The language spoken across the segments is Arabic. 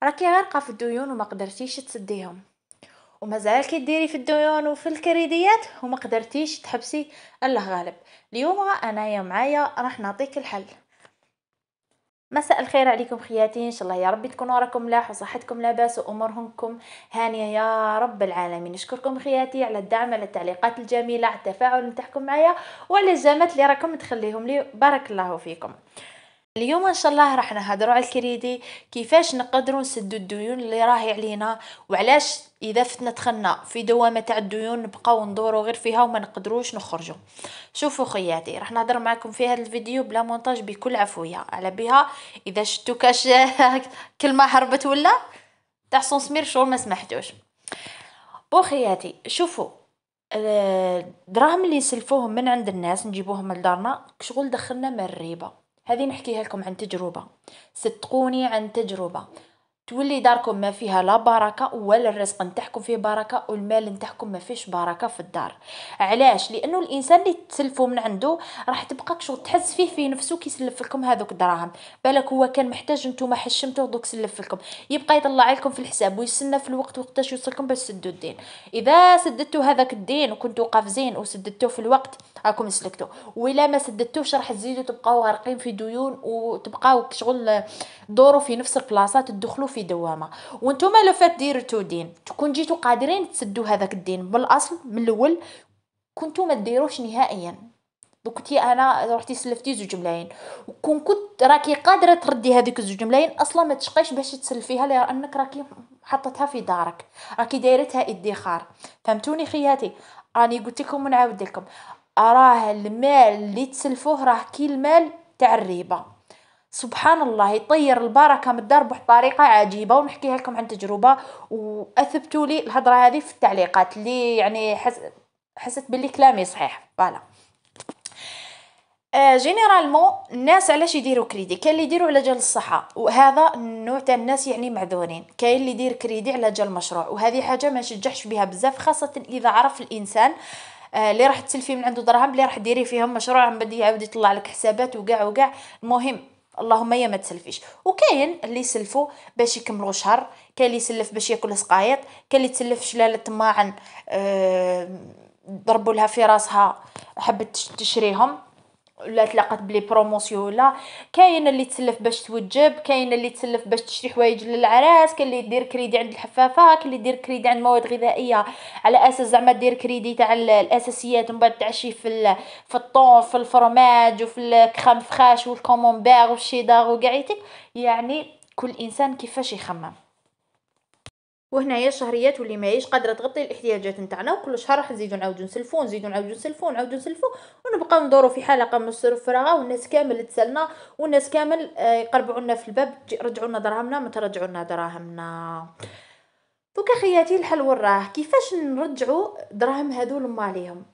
راكي غارقة في الديون وما قدرتيش تسديهم، ومازال كديري في الديون وفي الكريديات وما قدرتيش تحبسي. الله غالب. اليوم انايا معايا راح نعطيك الحل. مساء الخير عليكم خياتي، ان شاء الله يا ربي تكونوا راكم ملاح وصحتكم لاباس واموركم هانيه يا رب العالمين. نشكركم خياتي على الدعم، على التعليقات الجميله، على التفاعل نتاعكم معايا وعلى الجامات اللي راكم تخليهم لي، بارك الله فيكم. اليوم ان شاء الله راح نهضروا على الكريدي، كيفاش نقدروا نسدوا الديون اللي راهي علينا، وعلاش اذا فتنا دخلنا في دوامه تاع الديون نبقاو ندوروا غير فيها وما نقدروش نخرجوا. شوفوا خياتي، راح نهضر معكم في هذا الفيديو بلا مونتاج بكل عفويه على بها. اذا شفتوا كاش كلمه هربت ولا تاع سمير شغل ما سمحتوش. بو خياتي شوفوا، الدراهم اللي نسلفوهم من عند الناس نجيبوهم لدارنا شغل دخلنا من الريبة. هذه نحكيها لكم عن تجربة، صدقوني عن تجربة. تولي داركم ما فيها لا بركة، ولا الرزق نتاعكم فيه بركة، والمال نتاعكم ما فيش بركة في الدار. علاش؟ لانه الانسان اللي تسلفوا من عنده راح تبقى شغل تحس فيه في نفسه كي يسلف لكم هذوك الدراهم. بالك هو كان محتاج نتوما حشمتوه دوك سلف لكم، يبقى يطلع لكم في الحساب ويستنى في الوقت وقتاش يوصلكم باش تسدوا الدين. اذا سددتوا هذاك الدين وكنتوا قافزين وسددتوه في الوقت راكم سلكتوا، ولا ما سددتوش راح تزيدوا تبقاو غارقين في ديون وتبقاو شغل دوروا في نفس البلاصه، تدخلوا في دوامه. وانتم لو فات ديرتو دين تكون جيتوا قادرين تسدوا هذاك الدين بالاصل من الاول، كنتو ما ديروش نهائيا. دوكتي انا رحتي سلفتي 2 ملايين، وكون كنت راكي قادره تردي هذيك 2 ملايين اصلا ما تشقيش باش تسلفيها لانك راكي حطتها في دارك، راكي دايرتها ادخار. فهمتوني خياتي؟ راني قلت لكم ونعاود لكم، اراه المال اللي تسلفوه راه كي المال تاع الريبه. سبحان الله يطير البركه من الدار بواحد الطريقه عجيبه، ونحكيها لكم عن تجربه واثبتوا لي الهضره هذه في التعليقات اللي يعني حسيت باللي كلامي صحيح. فوالا. جينيرالمون الناس علاش يديروا كريدي؟ كاين اللي يديروا على جال الصحه، وهذا النوع تاع الناس يعني معذورين. كاين اللي يدير كريدي على جال مشروع، وهذه حاجه ما نشجعش بها بزاف، خاصه اذا عرف الانسان اللي راح تسلفي من عنده دراهم اللي راح ديري فيهم مشروع من بعد يعاود يطلع لك حسابات وكاع وكاع. المهم اللهم يا ما تسلفيش. وكاين اللي يسلفوا باش يكملوا شهر، كاين اللي يسلف باش ياكل سقايط، كاين اللي تسلف شلاله طماعن ضربوا لها في راسها حبت تشريهم ولا تلاقت بلي بروموسيون. ولا كاين اللي تسلف باش توجب، كاين اللي تسلف باش تشري حوايج للعراس، كاين اللي يدير كريدي عند الحفافه، كاين اللي يدير كريدي عند مواد غذائيه على اساس زعما دير كريدي تاع الاساسيات ومن بعد تعشي في الطون في الفرماج وفي الكريم فخاش والكومونبير والشيدار وكاعيتك. يعني كل انسان كيفاش يخمم. وهنايا الشهريات واللي ماهيش قادره تغطي الاحتياجات نتاعنا، وكل شهر راح نزيدو نعاودو نسلفو نزيدو نعاودو نسلفو نعاودو نسلفو، ونبقاو ندورو في حلقه من السر فراغه، والناس كامل تسالنا، والناس كامل يقربعوا لنا في الباب رجعوا لنا دراهمنا، ما ترجعوا لنا دراهمنا. دوكا خياتي الحل وراه كيفاش نرجعوا دراهم هذو لما عليهم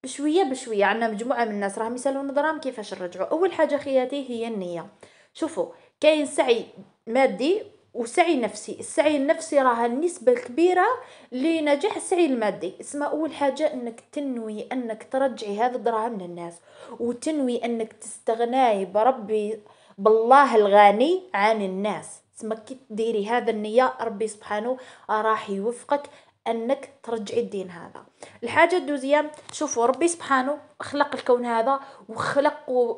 بشويه بشويه. عندنا مجموعه من الناس راهم يسالونا دراهم كيفاش نرجعوا. اول حاجه خياتي هي النيه. شوفوا، كاين سعي مادي وسعي نفسي. السعي النفسي راه النسبة الكبيرة لنجاح السعي المادي. اسمها أول حاجة أنك تنوي أنك ترجعي هذا الدراهم للناس، وتنوي أنك تستغناي بربي بالله الغني عن الناس. اسمك كي تديري هذا النية ربي سبحانه راح يوفقك انك ترجعي الدين هذا. الحاجه الدوزيام، شوفوا ربي سبحانه خلق الكون هذا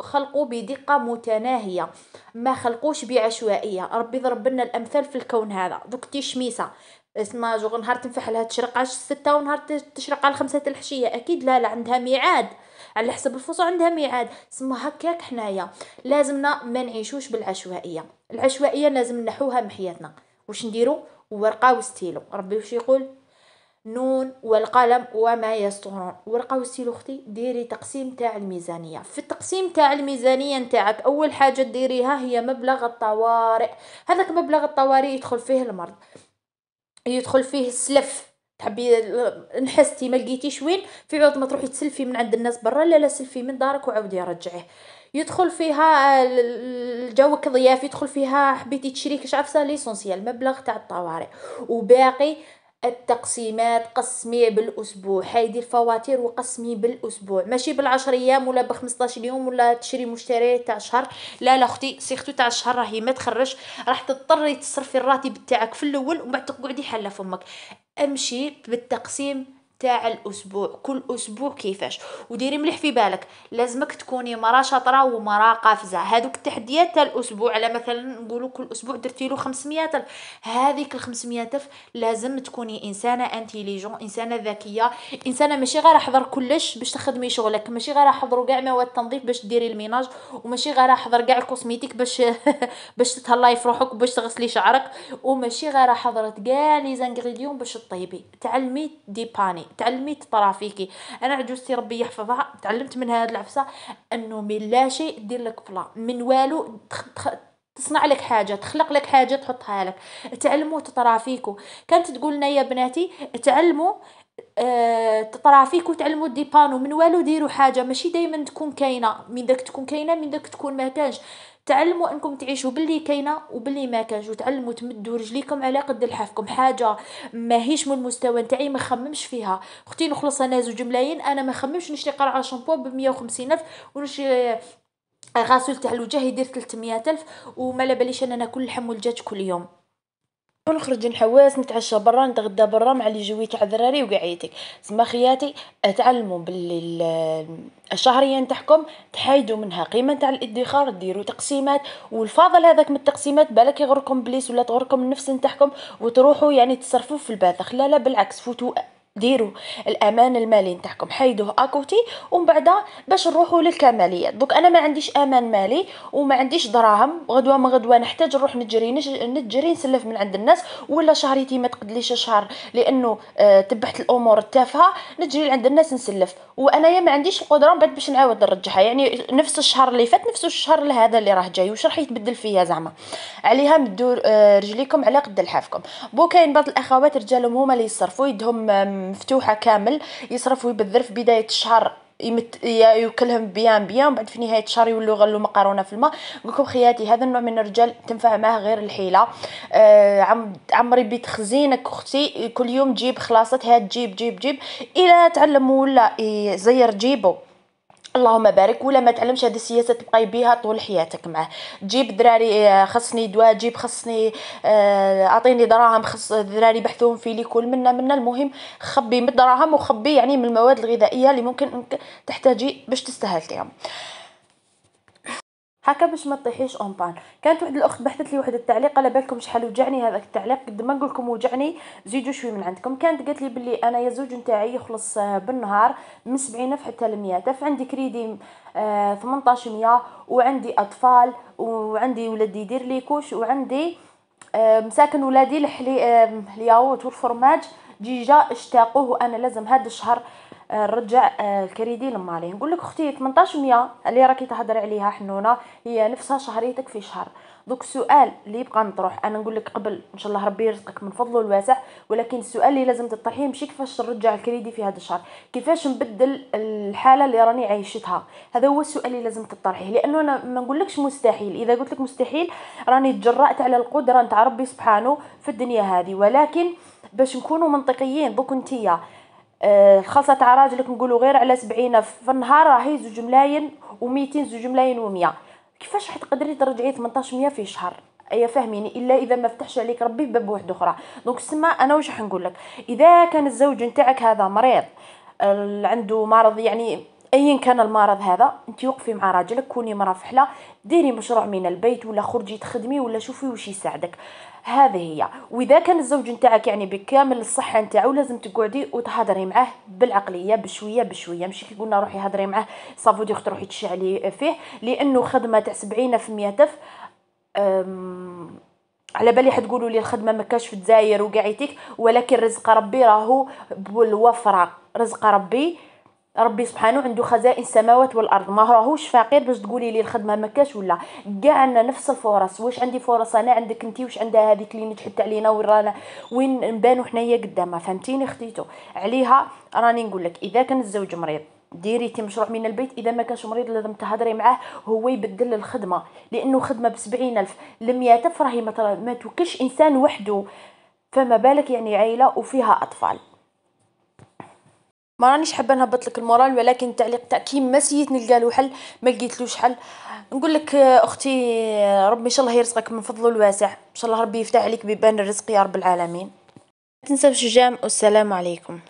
خلقه بدقه متناهيه، ما خلقوش بعشوائيه. ربي ضرب لنا الامثال في الكون هذا. دوك تي شميسه اسمها جوغ نهار تنفح لها تشرق على 6 ونهار تشرق على 5 الحشيه، اكيد لا عندها ميعاد على حسب الفصول، عندها ميعاد. اسمها هكاك حنايا لازمنا ما نعيشوش بالعشوائيه. العشوائيه لازم نحوها من حياتنا. واش نديرو؟ ورقه وستيلو. ربي واش يقول؟ نون والقلم وما يسطرون. ورقه وستيلو اختي، ديري تقسيم تاع الميزانيه. في التقسيم تاع الميزانيه نتاعك اول حاجه ديريها هي مبلغ الطوارئ. هذاك مبلغ الطوارئ يدخل فيه المرض، يدخل فيه السلف. تحبي نحستي ما لقيتيش وين، في عوض ما تروحي تسلفي من عند الناس برا، لا سلفي من دارك وعاودي رجعيه. يدخل فيها جوك ضياف، يدخل فيها حبيتي تشري كاش عفسه ليسونسيال مبلغ تاع الطوارئ. وباقي التقسيمات قسميه بالاسبوع، حيدي الفواتير وقسمي بالاسبوع، ماشي بالعشر ايام ولا ب15 يوم ولا تشري مشتريات تاع شهر. لا لا اختي، سيختو تاع الشهر راهي ما تخرج، راح تضطري تصرفي الراتب تاعك في الاول ومن بعد تقعدي حله فمك. امشي بالتقسيم تاع الاسبوع، كل اسبوع كيفاش. وديري مليح في بالك، لازمك تكوني مرا شاطره ومرا قافزه. هذوك التحديات تاع الاسبوع، على مثلا نقولوا كل اسبوع درتي له 500 الف، هذيك ال 500 الف لازم تكوني انسانه انتيليجون، انسانه ذكيه، انسانه ماشي غير حضر كلش باش تخدمي شغلك، ماشي غير حضروا كاع مواد التنظيف باش ديري الميناج، وماشي غير حضر كاع الكوسميتيك باش باش تتهلاي في روحك وباش تغسلي شعرك، وماشي غير حضرت كاع لي زانغريديون باش تطيبي. تعلمي ديباني، تعلمي تطرافيكي. انا عجوزتي ربي يحفظها تعلمت من هاد العفسه انه من لا شيء دير لك فلا، من والو تصنع لك حاجه، تخلق لك حاجه تحطها لك. تعلموا تطرافيكو. كانت تقول لنا يا بناتي تعلموا تطرافيكو، تعلموا ديبانو، من والو ديروا حاجه، ماشي دائما تكون كاينه، من داك تكون كاينه من داك تكون ما كانش. تعلموا انكم تعيشوا باللي كاينه وباللي ما كانش، وتعلموا تمدوا رجليكم على قد لحافكم. حاجه ما هيش من المستوى نتاعي ما خممش فيها. اختي نخلص انا زوج ملايين، انا ما خممش نشري قرعه شامبو ب 150 الف، ونشري غاسول تاع الوجه يدير 300 الف، وما على باليش انا ناكل اللحم والدجاج كل يوم. ونخرج نحواس نتعشى برا نتغدى برا مع اللي جوي تاع الدراري وقعيتك. سما خياتي تعلموا باللي الشهريه نتاعكم تحيدوا منها قيمه تاع الادخار، ديروا تقسيمات، والفاضل هذاك من التقسيمات بالك يغركم بليس ولا تغركم النفس نتاعكم وتروحوا يعني تصرفوا في الباذخ. لا لا بالعكس، فوتوا ديروا الامان المالي نتاعكم حيدوه اكوتي، ومن بعد باش نروحوا للكماليات. دوك انا ما عنديش امان مالي وما عنديش دراهم، غدوه ما غدوه نحتاج نروح نتجري نسلف من عند الناس، ولا شهريتي ما تقدليش الشهر لانه تبحت الامور التافهه نجري عند الناس نسلف، وانايا ما عنديش القدره بعد باش نعاود نرجعها. يعني نفس الشهر اللي فات نفس الشهر هذا اللي راه جاي، واش راح يتبدل فيا زعما؟ عليها مدوا رجليكم على قد لحافكم. بو كاين بعض الاخوات رجالهم هما اللي يصرفوا، يدهم مفتوحه كامل، يصرفوا يبذر في بدايه الشهر يوكلهم بيان بيان، بعد في نهايه الشهر يولوا يغلوا مقارونه في الماء. نقولكم خياتي هذا النوع من الرجال تنفع معاه غير الحيله. عمري بيت خزينك اختي، كل يوم جيب خلاصات، هاد جيب جيب جيب الى تعلم ولا زير جيبو اللهم بارك، ولا ما تعلمش هذه السياسه تبقاي بيها طول حياتك معاه. تجيب دراري خصني دواء، جيب خصني اعطيني دراهم، خص دراري بحثوهم في لي كل منا المهم خبي من الدراهم وخبي يعني من المواد الغذائيه اللي ممكن تحتاجي باش تستهلكيهم هكا باش ما تطيحيش اون بان. كانت واحد الاخت بحثت لي واحد التعليق، على بالكم شحال وجعني هذاك التعليق، قد ما نقول لكم وجعني زيدوا شوي من عندكم. كانت قالت لي بلي انا يا زوج نتاعي يخلص بالنهار من 70 الف حتى ل 100 الف، عندي كريدي 1800، وعندي اطفال، وعندي ولدي يدير لي كوش، وعندي مساكن ولادي الياغورت والفرماج ديجا اشتاقوه، وانا لازم هذا الشهر نرجع الكريدي لمالي. نقول لك اختي 1800 اللي راكي تهضري عليها حنونه هي نفسها شهريتك في شهر. دوك السؤال اللي يبقى مطروح، انا نقول لك قبل ان شاء الله ربي يرزقك من فضله الواسع، ولكن السؤال اللي لازم تطرحيه ماشي كيفاش نرجع الكريدي في هذا الشهر، كيفاش نبدل الحاله اللي راني عايشتها. هذا هو السؤال اللي لازم تطرحيه، لانه انا ما نقولكش مستحيل. اذا قلت لك مستحيل راني تجرأت على القدره نتاع ربي سبحانه في الدنيا هذه. ولكن باش نكونوا منطقيين، دوك نتيا الخلصة تاع راجلك نقولوا غير على 70 في النهار راهي 2 ملاين و200، 2 ملاين و100، كيفاش راح تقدري ترجعي 1800 في شهر؟ ايا فاهميني؟ الا اذا ما فتحش عليك ربي باب واحد اخرى. دونك سما انا واش راح نقول لك، اذا كان الزوج نتاعك هذا مريض عنده مرض، يعني ايا كان المرض هذا، انت وقفي مع راجلك، كوني مرا فحله، ديري مشروع من البيت ولا خرجي تخدمي ولا شوفي واش يساعدك. هذه هي. واذا كان الزوج نتاعك يعني بكامل الصحه نتاعو، لازم تقعدي وتهضري معاه بالعقليه بشويه بشويه، ماشي كي قلنا روحي هضري معاه صافو دي تروحي تشعلي فيه، لانه خدمه تاع 70 في 100 الف على بالي حتقولوا لي الخدمه ما كاش في الجزائر وقعيتك، ولكن رزق ربي راهو بالوفره. رزق ربي سبحانه عنده خزائن السماوات والارض، ما راهوش فقير باش تقولي لي الخدمه ما كاش ولا. كاع عندنا نفس الفرص، واش عندي فرص انا عندك انتي، واش عندها هذيك اللي نجحت علينا ورانا وين نبانو حنايا قدامها. فهمتيني خديتو عليها؟ راني نقول لك اذا كان الزوج مريض ديري تي مشروع من البيت، اذا ما كانش مريض لازم تهضري معاه هو يبدل الخدمه، لانه خدمه ب70 الف ل100 الف راهي ما توكلش انسان وحده. فما بالك يعني عيلة وفيها أطفال. ما رانيش حابة نهبط لك المورال، ولكن التعليق تاع كي مسيت نلقى له حل ما لقيتلوش حل. نقول لك اختي، ربي ان شاء الله يرزقك من فضله الواسع، ان شاء الله ربي يفتح عليك بيبان الرزق يا رب العالمين. ما تنسوش الجام، والسلام عليكم.